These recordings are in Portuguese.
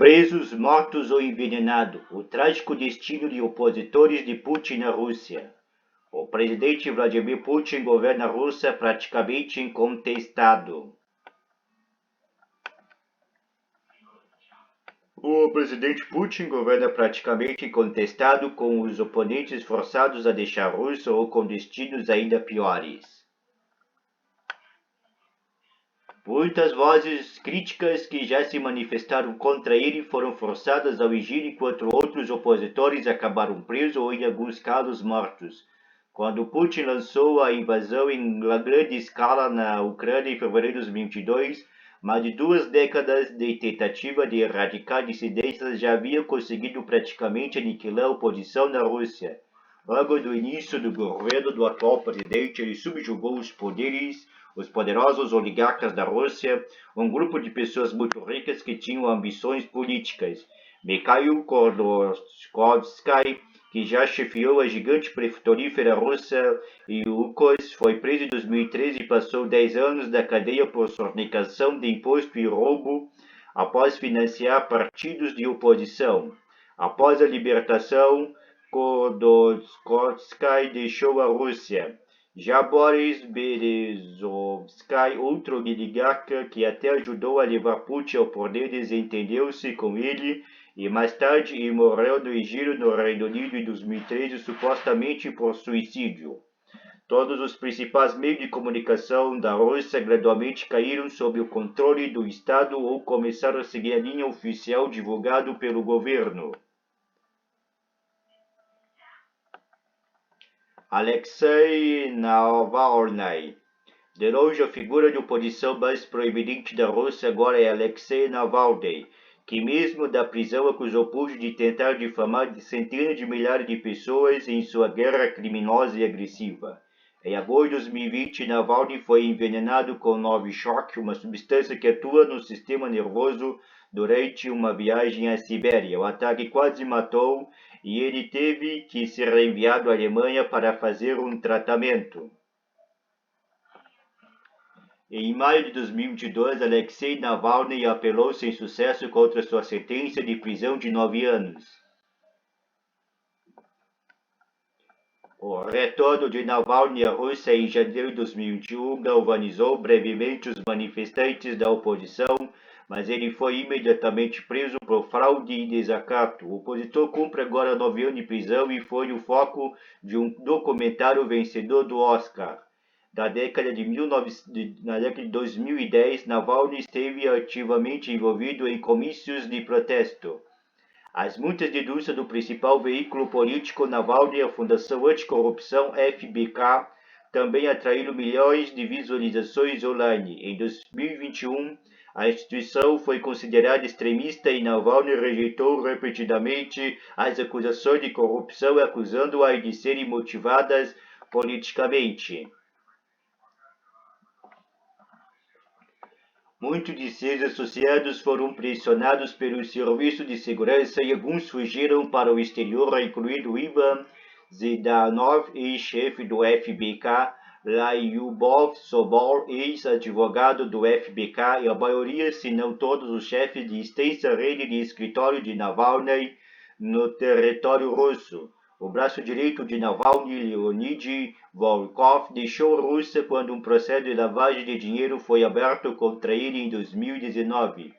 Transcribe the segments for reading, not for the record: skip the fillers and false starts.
Presos, mortos ou envenenados. O trágico destino de opositores de Putin na Rússia. O presidente Vladimir Putin governa a Rússia praticamente incontestado. O presidente Putin governa praticamente incontestado, com os oponentes forçados a deixar a Rússia ou com destinos ainda piores. Muitas vozes críticas que já se manifestaram contra ele foram forçadas ao exílio, enquanto outros opositores acabaram presos ou, em alguns casos, mortos. Quando Putin lançou a invasão em grande escala na Ucrânia em fevereiro de 2022, mais de 2 décadas de tentativa de erradicar dissidências já haviam conseguido praticamente aniquilar a oposição na Rússia. Logo do início do governo do atual presidente, ele subjugou os poderosos oligarcas da Rússia, um grupo de pessoas muito ricas que tinham ambições políticas. Mikhail Khodorkovsky, que já chefiou a gigante petrolífera russa Yukos, foi preso em 2013 e passou 10 anos na cadeia por sonegação de imposto e roubo após financiar partidos de oposição. Após a libertação, Khodorkovsky deixou a Rússia. Já Boris Berezovsky, outro oligarca que até ajudou a levar Putin ao poder, desentendeu-se com ele e mais tarde morreu no exílio no Reino Unido em 2013, supostamente por suicídio. Todos os principais meios de comunicação da Rússia gradualmente caíram sob o controle do Estado ou começaram a seguir a linha oficial divulgada pelo governo. Alexei Navalny. De longe, a figura de oposição mais proeminente da Rússia agora é Alexei Navalny, que mesmo da prisão acusou Putin de tentar difamar centenas de milhares de pessoas em sua guerra criminosa e agressiva. Em agosto de 2020, Navalny foi envenenado com Novichok, uma substância que atua no sistema nervoso, durante uma viagem à Sibéria. O ataque quase matou e ele teve que ser enviado à Alemanha para fazer um tratamento. Em maio de 2022, Alexei Navalny apelou sem sucesso contra sua sentença de prisão de 9 anos. O retorno de Navalny à Rússia em janeiro de 2021 galvanizou brevemente os manifestantes da oposição, mas ele foi imediatamente preso por fraude e desacato. O opositor cumpre agora 9 anos de prisão e foi o foco de um documentário vencedor do Oscar. Na década de 2010, Navalny esteve ativamente envolvido em comícios de protesto. As muitas denúncias do principal veículo político Navalny, a Fundação Anticorrupção FBK, também atraíram milhões de visualizações online. Em 2021, a instituição foi considerada extremista e Navalny rejeitou repetidamente as acusações de corrupção, acusando-a de serem motivadas politicamente. Muitos de seus associados foram pressionados pelo serviço de segurança e alguns fugiram para o exterior, incluindo Ivan Zhdanov, ex-chefe do FBK, Lyubov Sobol, ex-advogado do FBK, e a maioria, se não todos, os chefes de extensa rede de escritório de Navalny no território russo. O braço direito de Navalny, Leonid Volkov, deixou a Rússia quando um processo de lavagem de dinheiro foi aberto contra ele em 2019.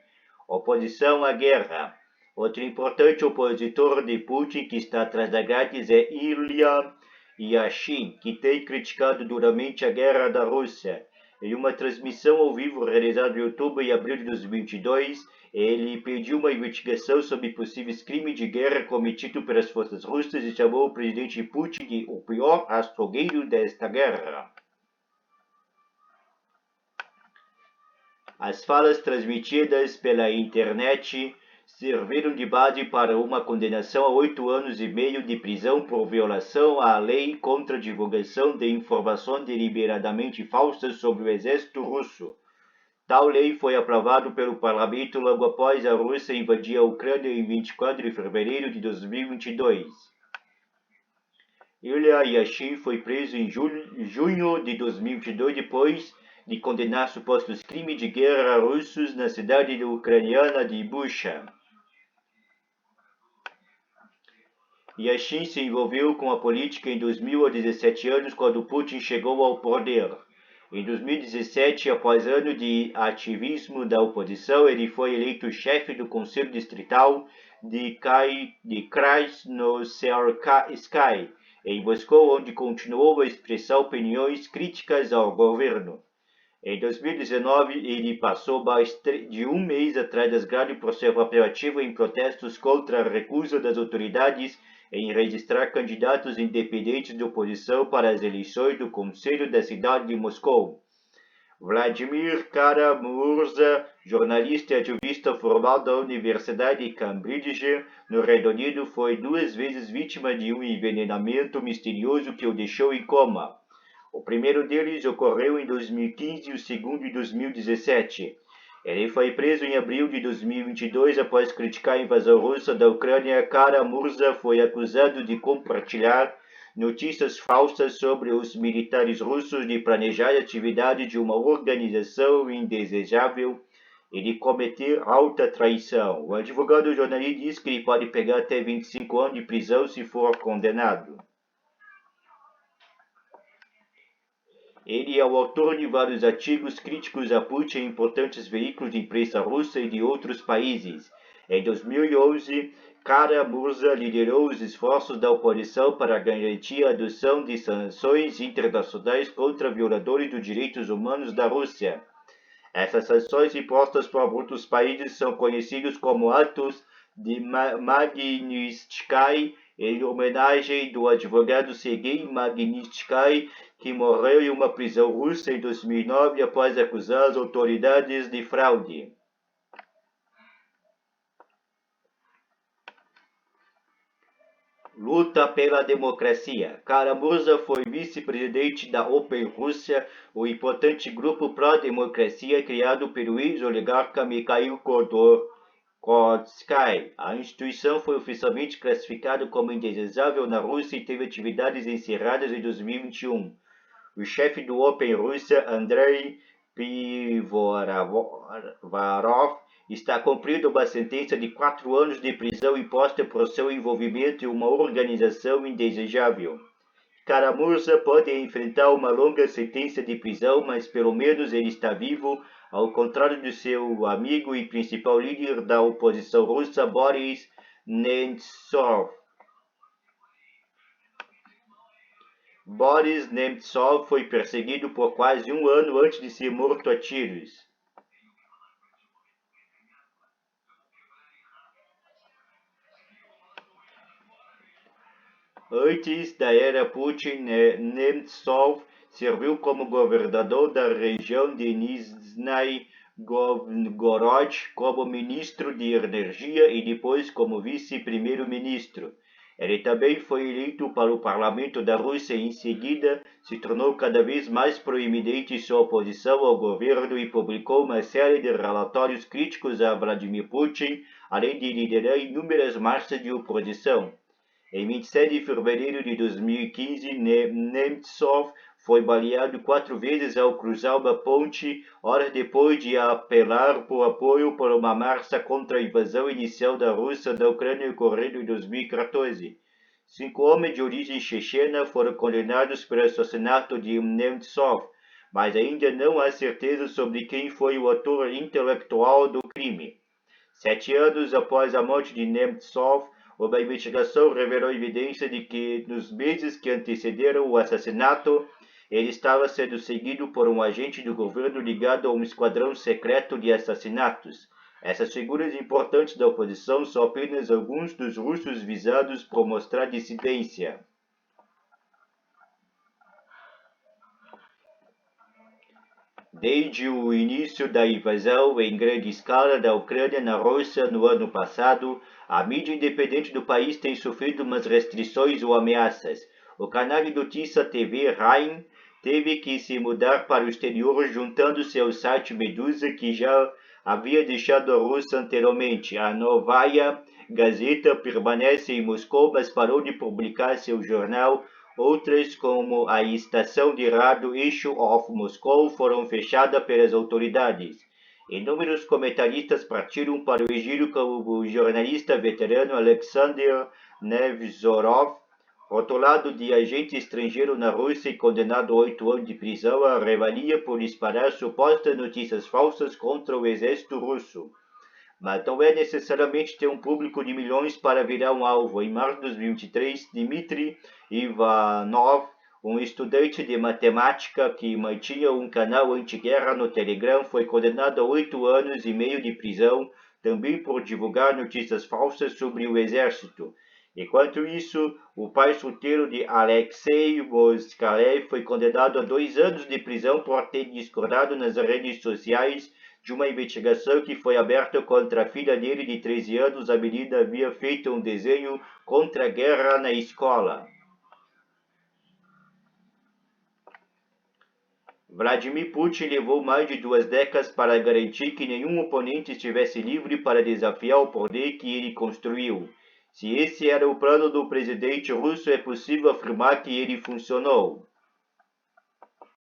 Oposição à guerra. Outro importante opositor de Putin que está atrás da grades é Ilya Yashin, que tem criticado duramente a guerra da Rússia. Em uma transmissão ao vivo realizada no YouTube em abril de 2022, ele pediu uma investigação sobre possíveis crimes de guerra cometidos pelas forças russas e chamou o presidente Putin de o pior açougueiro desta guerra. As falas transmitidas pela internet serviram de base para uma condenação a 8 anos e meio de prisão por violação à lei contra a divulgação de informações deliberadamente falsas sobre o exército russo. Tal lei foi aprovada pelo parlamento logo após a Rússia invadir a Ucrânia em 24 de fevereiro de 2022. Ilya Yashin foi preso em junho de 2022 depois de condenar supostos crimes de guerra russos na cidade ucraniana de Bucha. Yashin se envolveu com a política em 2000 a 17 anos, quando Putin chegou ao poder. Em 2017, após anos de ativismo da oposição, ele foi eleito chefe do Conselho Distrital de Krasnoyarsk, em Moscou, onde continuou a expressar opiniões críticas ao governo. Em 2019, ele passou mais de um mês atrás das grades por ser ativo em protestos contra a recusa das autoridades em registrar candidatos independentes de oposição para as eleições do Conselho da cidade de Moscou. Vladimir Kara-Murza, jornalista e ativista formado da Universidade de Cambridge, no Reino Unido, foi 2 vezes vítima de um envenenamento misterioso que o deixou em coma. O primeiro deles ocorreu em 2015 e o segundo em 2017. Ele foi preso em abril de 2022 após criticar a invasão russa da Ucrânia. Kara-Murza foi acusado de compartilhar notícias falsas sobre os militares russos, de planejar a atividade de uma organização indesejável e de cometer alta traição. O advogado do jornalista diz que ele pode pegar até 25 anos de prisão se for condenado. Ele é o autor de vários artigos críticos a Putin em importantes veículos de imprensa russa e de outros países. Em 2011, Kara-Murza liderou os esforços da oposição para garantir a adoção de sanções internacionais contra violadores dos direitos humanos da Rússia. Essas sanções impostas por muitos países são conhecidos como atos de Magnitsky, em homenagem do advogado Sergei Magnitsky, que morreu em uma prisão russa em 2009 após acusar as autoridades de fraude. Luta pela democracia. Kara-Murza foi vice-presidente da Open Rússia, o importante grupo pró-democracia criado pelo ex-oligarca Mikhail Khodorkovsky. A instituição foi oficialmente classificada como indesejável na Rússia e teve atividades encerradas em 2021. O chefe do Open Rússia, Andrei Pivovarov, está cumprindo uma sentença de 4 anos de prisão imposta por seu envolvimento em uma organização indesejável. Kara-Murza pode enfrentar uma longa sentença de prisão, mas pelo menos ele está vivo, ao contrário de seu amigo e principal líder da oposição russa, Boris Nemtsov. Boris Nemtsov foi perseguido por quase um ano antes de ser morto a tiros. Antes da era Putin, Nemtsov serviu como governador da região de Nizhny Novgorod, como ministro de energia e depois como vice-primeiro-ministro. Ele também foi eleito para o parlamento da Rússia e em seguida se tornou cada vez mais proeminente em sua oposição ao governo e publicou uma série de relatórios críticos a Vladimir Putin, além de liderar inúmeras marchas de oposição. Em 27 de fevereiro de 2015, Nemtsov foi baleado 4 vezes ao cruzar uma ponte, horas depois de apelar por apoio para uma marcha contra a invasão inicial da Rússia da Ucrânia ocorrida em 2014. 5 homens de origem chechena foram condenados pelo assassinato de Nemtsov, mas ainda não há certeza sobre quem foi o autor intelectual do crime. 7 anos após a morte de Nemtsov, uma investigação revelou evidência de que, nos meses que antecederam o assassinato, ele estava sendo seguido por um agente do governo ligado a um esquadrão secreto de assassinatos. Essas figuras importantes da oposição são apenas alguns dos russos visados por mostrar dissidência. Desde o início da invasão em grande escala da Ucrânia na Rússia no ano passado, a mídia independente do país tem sofrido umas restrições ou ameaças. O canal de notícia TV Rain teve que se mudar para o exterior, juntando-se ao site Medusa, que já havia deixado a Rússia anteriormente. A Novaya Gazeta permanece em Moscou, mas parou de publicar seu jornal. Outras, como a estação de rádio Issue of Moscow, foram fechadas pelas autoridades. Inúmeros comentaristas partiram para o exílio, como o jornalista veterano Alexander Nevzorov, rotulado de agente estrangeiro na Rússia e condenado a 8 anos de prisão à revalia por espalhar supostas notícias falsas contra o exército russo. Mas não é necessariamente ter um público de milhões para virar um alvo. Em março de 2023, Dmitry Ivanov, um estudante de matemática que mantinha um canal anti-guerra no Telegram, foi condenado a 8 anos e meio de prisão, também por divulgar notícias falsas sobre o exército. Enquanto isso, o pai solteiro de Alexei Moskalev foi condenado a 2 anos de prisão por ter discordado nas redes sociais de uma investigação que foi aberta contra a filha dele de 13 anos. A menina havia feito um desenho contra a guerra na escola. Vladimir Putin levou mais de 2 décadas para garantir que nenhum oponente estivesse livre para desafiar o poder que ele construiu. Se esse era o plano do presidente russo, é possível afirmar que ele funcionou.